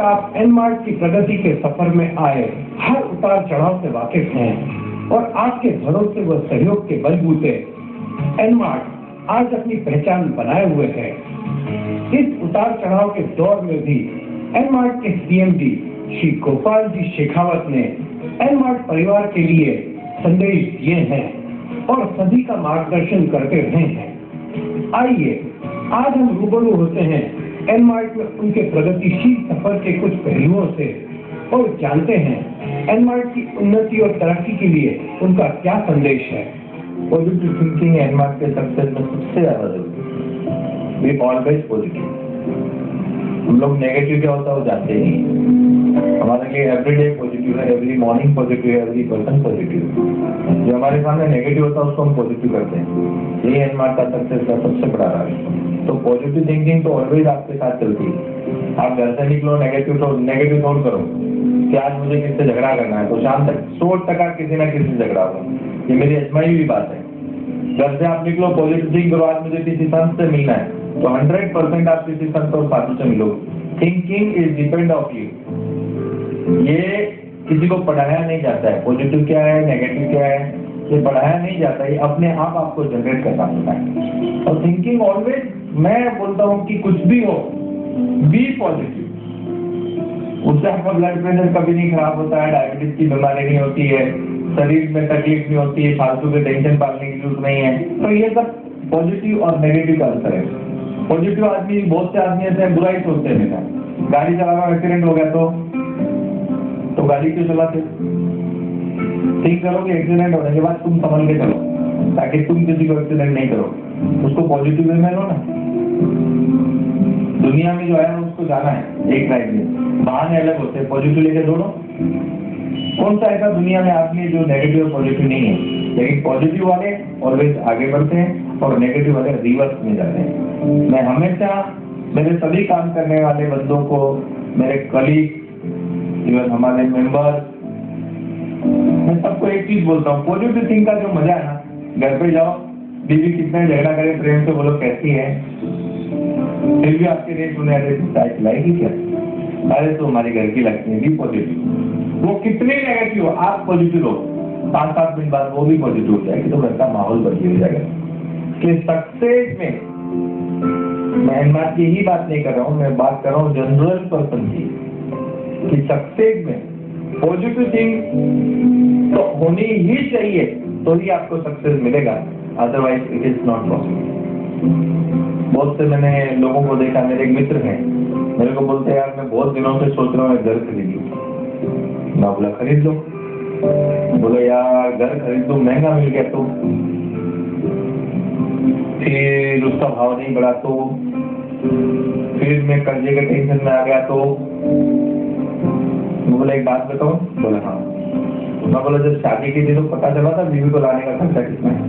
आप एनमार्ट की प्रगति के सफर में आए हर उतार चढ़ाव से वाकिफ हैं और आपके भरोसे व सहयोग के बलबूते एनमार्ट आज अपनी पहचान बनाए हुए है। इस उतार चढ़ाव के दौर में भी एनमार्ट के सीएमडी श्री गोपाल जी शेखावत ने एनमार्ट परिवार के लिए संदेश दिए हैं और सभी का मार्गदर्शन करते रहे हैं। आइए आज हम रूबरू होते हैं एनमार्ट में उनके प्रगतिशील सफर के कुछ पहलुओं से और जानते हैं एनमार्ट की उन्नति और तरक्की के लिए उनका क्या संदेश है। पॉजिटिव थिंकिंग एनमार्ट के सक्सेस में सबसे ज्यादा जरूरी। We always positive. हम लोग नेगेटिव क्या होता है वो जानते नहीं। हमारे लिए एवरीडे पॉजिटिव है, एवरी मॉर्निंग पॉजिटिव है, एवरी पर्सन पॉजिटिव। जो हमारे सामने नेगेटिव होता है उसको हम पॉजिटिव करते हैं। यही एनमार्ट का सक्सेस का सबसे बड़ा राज है। तो पॉजिटिव थिंकिंग तो ऑलवेज आपके साथ चलती है। आप घर से निकलो नेगेटिव थॉट करो कि आज मुझे किससे झगड़ा करना है, तो शाम तक 100% किसी ना किसी से झगड़ा होगा। ये मेरी अजमाई हुई बात है। घर से आप निकलो पॉजिटिव थिंक करो, आज मुझे किसी संत से मिलना है, तो 100% आप किसी संत और साधु से मिलोगे। Thinking is depend of you. ये किसी को पढ़ाया नहीं जाता है, पॉजिटिव क्या है नेगेटिव क्या है ये पढ़ाया नहीं जाता, ये अपने आप आपको जनरेट करना पड़ता है। और थिंकिंग ऑलवेज, मैं बोलता हूँ कि कुछ भी हो बी पॉजिटिव, उससे आपका ब्लड प्रेशर कभी नहीं खराब होता है, डायबिटीज की बीमारी नहीं होती है, शरीर में तकलीफ नहीं होती है, फालतू के टेंशन पालने की जरूरत नहीं है। तो ये सब पॉजिटिव और नेगेटिव का अंतर है। पॉजिटिव आदमी, बहुत से आदमी ऐसे बुरा ही सोचते हैं, गाड़ी चला रहा एक्सीडेंट हो गया तो गाड़ी क्यों चलाते? ठीक करो कि एक्सीडेंट होने के बाद तुम संभल के चलो, ताकि तुम किसी को एक्सीडेंट नहीं करो, उसको पॉजिटिव वे में लो ना। दुनिया में जो है उसको जाना है एक राइड में, बहाने अलग होते हैं, पॉजिटिव लेके दौड़ो। कौन सा ऐसा दुनिया में आदमी जो नेगेटिव और पॉजिटिव नहीं है? लेकिन पॉजिटिव वाले ऑलवेज आगे बढ़ते हैं और नेगेटिव वाले रिवर्स में जाते हैं। मैं हमेशा मेरे सभी काम करने वाले बंदों को, मेरे कलीग, इवन हमारे मेंबर, मैं सबको एक चीज बोलता हूँ, पॉजिटिव थिंक का जो मजा है ना, घर पे जाओ, बीवी कितना झगड़ा करे प्रेम से बोलो कैसी है, फिर भी आपके रेट होने आते चाय खिलाएगी क्या? अरे तो हमारे घर की लगती है, भी पॉजिटिव। वो कितने नेगेटिव हो, आप पॉजिटिव हो, 5-7 मिनट बाद वो भी पॉजिटिव हो जाएगी, तो घर का माहौल बदल हो जाएगा। कि सक्सेस में मैं एनमार्क की ही बात नहीं कर रहा हूँ, मैं बात कर रहा हूँ जनरल पर्सन की, कि सक्सेस में पॉजिटिव थिंग तो होनी ही चाहिए, तो ही आपको सक्सेस मिलेगा, otherwise it is not possible. बहुत से मैंने लोगों को देखा, मेरे एक मित्र हैं, मेरे को बोलते हैं यार मैं बहुत दिनों से सोच रहा हूँ घर खरीद लूं। मैं बोला खरीद लो। बोले यार घर खरीद लो, महंगा मिल गया तो, फिर उसका भाव नहीं बढ़ा तो, फिर मैं कर्जे के टेंशन में आ गया तो। बोला एक बात बताओ? बोला हाँ। मैं बोला जब शादी की थी तो पता चला था बीवी को लाने का खर्चा कितना है?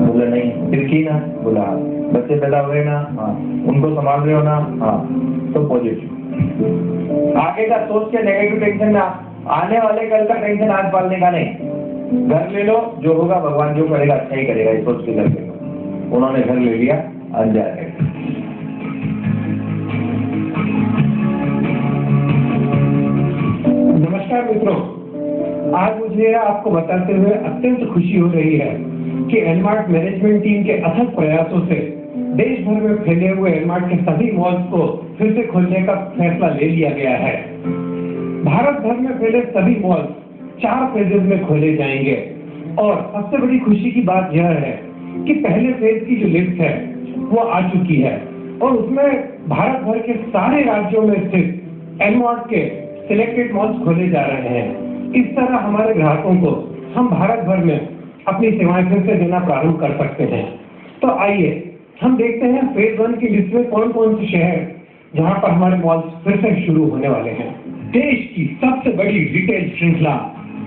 बोला नहीं। फिर की ना? बोला हाँ। बच्चे पैदा हुए ना? हाँ। उनको संभाल रहे हो ना? हाँ। तो पॉजिटिव, आगे का सोच के नेगेटिव टेंशन ना, आने वाले कल का टेंशन आज पालने का नहीं। घर ले लो, जो होगा भगवान जो करेगा अच्छा ही करेगा, ये सोच के घर ले लो। उन्होंने घर ले लिया, आज जा रहे। नमस्कार मित्रों, आज मुझे आपको बताते हुए अत्यंत खुशी हो रही है कि एनमार्ट मैनेजमेंट टीम के अथक प्रयासों से देश भर में फैले हुए एनमार्ट के सभी मॉल्स को फिर से खोलने का फैसला ले लिया गया है। भारत भर में फैले सभी मॉल्स 4 फेजेस में खोले जाएंगे और सबसे बड़ी खुशी की बात यह है कि पहले फेज की जो लिस्ट है वो आ चुकी है और उसमें भारत भर के सारे राज्यों में स्थित एनमार्ट के सिलेक्टेड मॉल्स खोले जा रहे हैं। इस तरह हमारे ग्राहकों को हम भारत भर में अपनी सेवाएं फिर से देना प्रारंभ कर सकते हैं। तो आइए हम देखते हैं फेज 1 की लिस्ट में कौन कौन से शहर जहां पर हमारे मॉल्स फिर से शुरू होने वाले हैं। देश की सबसे बड़ी रिटेल श्रृंखला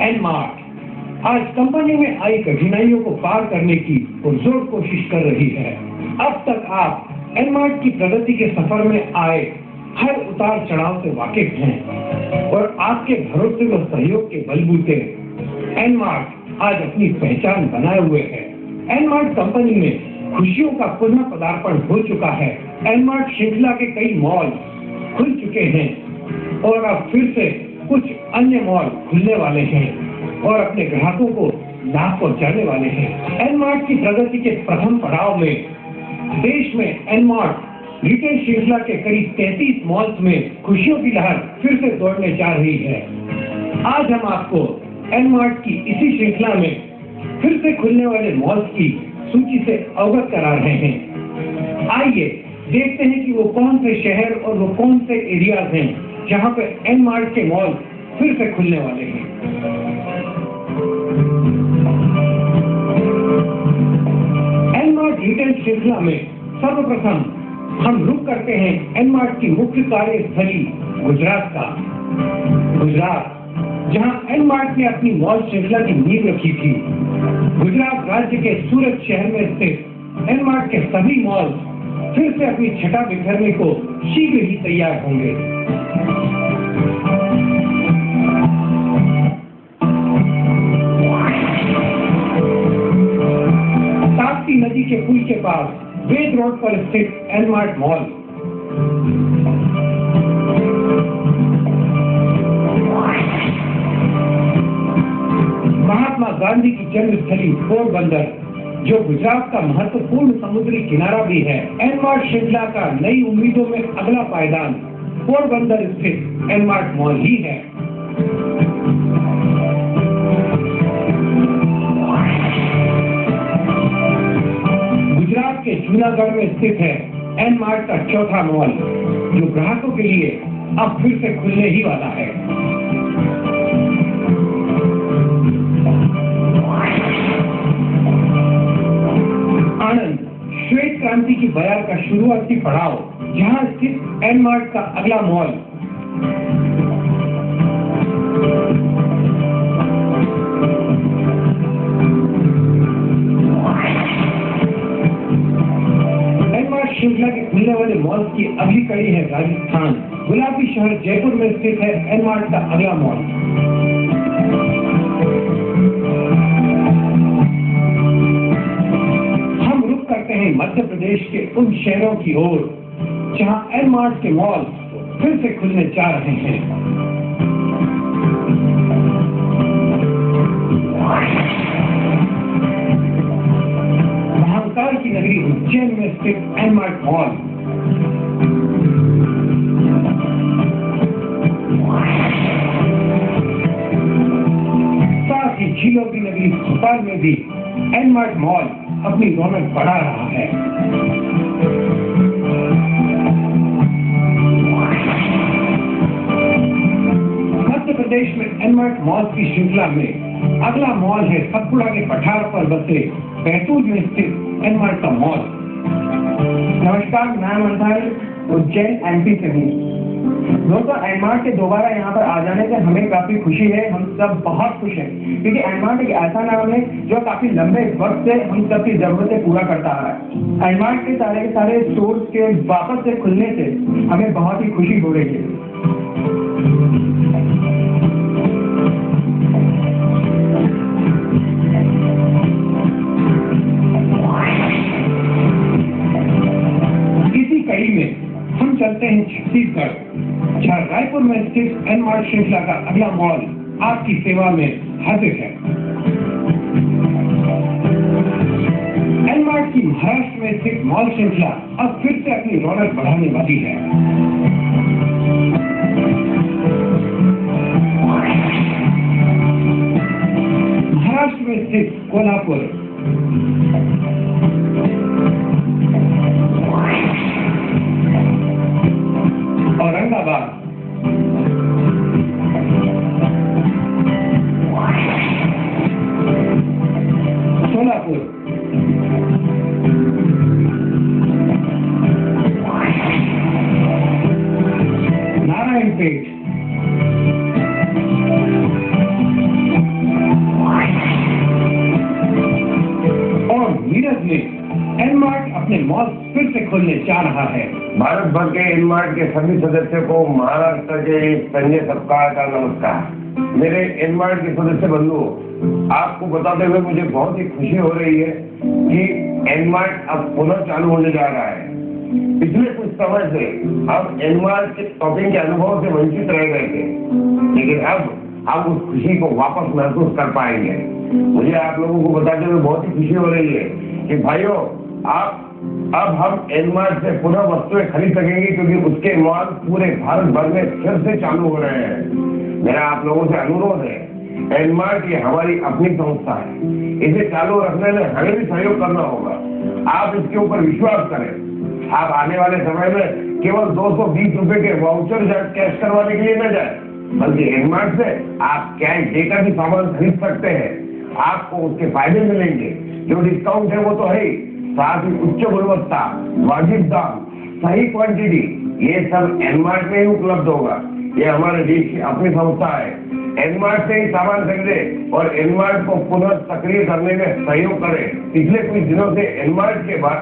एनमार्ट आज कंपनी में आई कठिनाइयों को पार करने की पुरजोर कोशिश कर रही है। अब तक आप एनमार्ट की प्रगति के सफर में आए हर उतार चढ़ाव से वाकिफ हैं और आपके भरोसे व सहयोग के बलबूते एनमार्ट आज अपनी पहचान बनाए हुए है। एनमार्ट कंपनी में खुशियों का पुनः पदार्पण हो चुका है। एनमार्ट श्रृंखला के कई मॉल खुल चुके हैं और अब फिर से कुछ अन्य मॉल खुलने वाले हैं और अपने ग्राहकों को लाभ पहुंचाने वाले हैं। एनमार्ट की प्रगति के प्रथम पड़ाव में देश में एनमार्ट रिटेल श्रृंखला के करीब 33 मॉल्स में खुशियों की लहर फिर से दौड़ने जा रही है। आज हम आपको एनमार्ट की इसी श्रृंखला में फिर से खुलने वाले मॉल्स की सूची से अवगत करा रहे हैं। आइए देखते हैं कि वो कौन से शहर और वो कौन से एरियाज हैं जहां पे एनमार्ट के मॉल फिर से खुलने वाले हैं। एनमार्ट रिटेल श्रृंखला में सर्वप्रथम हम रुक करते हैं एनमार्ट की मुख्य कार्यस्थली गुजरात का। गुजरात जहां एनमार्ट ने अपनी मॉल श्रृंखला की नींव रखी थी। गुजरात राज्य के सूरत शहर में स्थित एनमार्ट के सभी मॉल फिर से अपनी छटा बिखरने को शीघ्र ही तैयार होंगे। ताप्ती नदी के पुल के पास वेद रोड पर स्थित एनमार्ट मॉल जन्मस्थली पोरबंदर, जो गुजरात का महत्वपूर्ण समुद्री किनारा भी है, एनमार्ट श्रृंखला का नई उम्मीदों में अगला पायदान पोरबंदर स्थित एनमार्ट मॉल ही है। गुजरात के जूनागढ़ में स्थित है एनमार्ट का चौथा मॉल, जो ग्राहकों के लिए अब फिर से खुलने ही वाला है। आनंद श्वेत क्रांति की बयार का शुरुआती पड़ाव, जहां स्थित एनमार्ट का अगला मॉल श्रृंखला के खुलने वाले मॉल की अगली कड़ी है राजस्थान। गुलाबी शहर जयपुर में स्थित है एनमार्ट का अगला मॉल। हम रुक करते हैं मध्य प्रदेश के उन शहरों की ओर जहां एनमार्ट के मॉल फिर से खुलने जा रहे हैं। महाकाल की नगरी उज्जैन में स्थित एनमार्ट मॉल, साथ ही झीलों की नगरी भोपाल में भी एनमार्ट मॉल अपनी रौनक बढ़ा रहा है। मध्य प्रदेश में एनमार्ट मॉल की श्रृंखला में अगला मॉल है सतपुड़ा के पठार पर बसे बैतूल में स्थित एनमार्ट का मॉल। नमस्कार, मैं मंथन उज्जैन एमपी से हूँ। दोस्तों, एनमार्ट के दोबारा यहाँ पर आ जाने से हमें काफी खुशी है। हम सब बहुत खुश हैं क्योंकि एनमार्ट एक ऐसा नाम है जो काफी लंबे वक्त से हम सब की जरूरतें पूरा करता आ रहा है। एनमार्ट के सारे स्टोर्स के वापस से खुलने से हमें बहुत ही खुशी हो रही है। हम चलते हैं छत्तीसगढ़, जहां रायपुर में स्थित एनमार्ट श्रृंखला का अगला मॉल आपकी सेवा में हाजिर है। एनमार्ट की महाराष्ट्र में स्थित मॉल श्रृंखला अब फिर से अपनी रौनक बढ़ाने वाली है। महाराष्ट्र में स्थित कोल्हापुर, औरंगाबाद, सोलापुर, नारायणपेट, और मीरठ में एनमार्ट अपने मॉल फिर से खोलने जा रहा है। भारत भर के एनमार्ट के सभी सदस्यों को महाराष्ट्र के संजय सप्ताह का नमस्कार। मेरे एनमार्ट के सदस्य बंधुओं, आपको बताते हुए मुझे बहुत ही खुशी हो रही है कि एनमार्ट अब पुनः चालू होने जा रहा है। पिछले कुछ समय से हम एनमार्ट के शॉपिंग के अनुभव से वंचित रह गए थे, लेकिन अब हम उस खुशी को वापस महसूस कर पाएंगे। मुझे आप लोगों को बताते हुए बहुत ही खुशी हो रही है कि भाइयों, अब हम एनमार्ट से पुनः वस्तुएं खरीद सकेंगे, क्योंकि उसके मॉल पूरे भारत भर में फिर से चालू हो रहे हैं। मेरा आप लोगों से अनुरोध है, एनमार्ट ये हमारी अपनी संस्था है, इसे चालू रखने में हमें भी सहयोग करना होगा। आप इसके ऊपर विश्वास करें। आप आने वाले समय में केवल 220 रुपए के वाउचर कैश करवाने के लिए न जाए, बल्कि एनमार्ट से आप कैश देकर भी सामान खरीद सकते हैं। आपको उसके फायदे मिलेंगे। जो डिस्काउंट है वो तो है ही, साथ ही उच्च गुणवत्ता, वाजिब दाम, सही क्वांटिटी, ये सब एनमार्ट में ही उपलब्ध होगा। ये हमारे देश की अपनी संस्था है। एनमार्ट से ही सामान खरीदे और एनमार्ट को पुनः सक्रिय करने में सहयोग करें। पिछले कुछ दिनों से एनमार्ट के बाद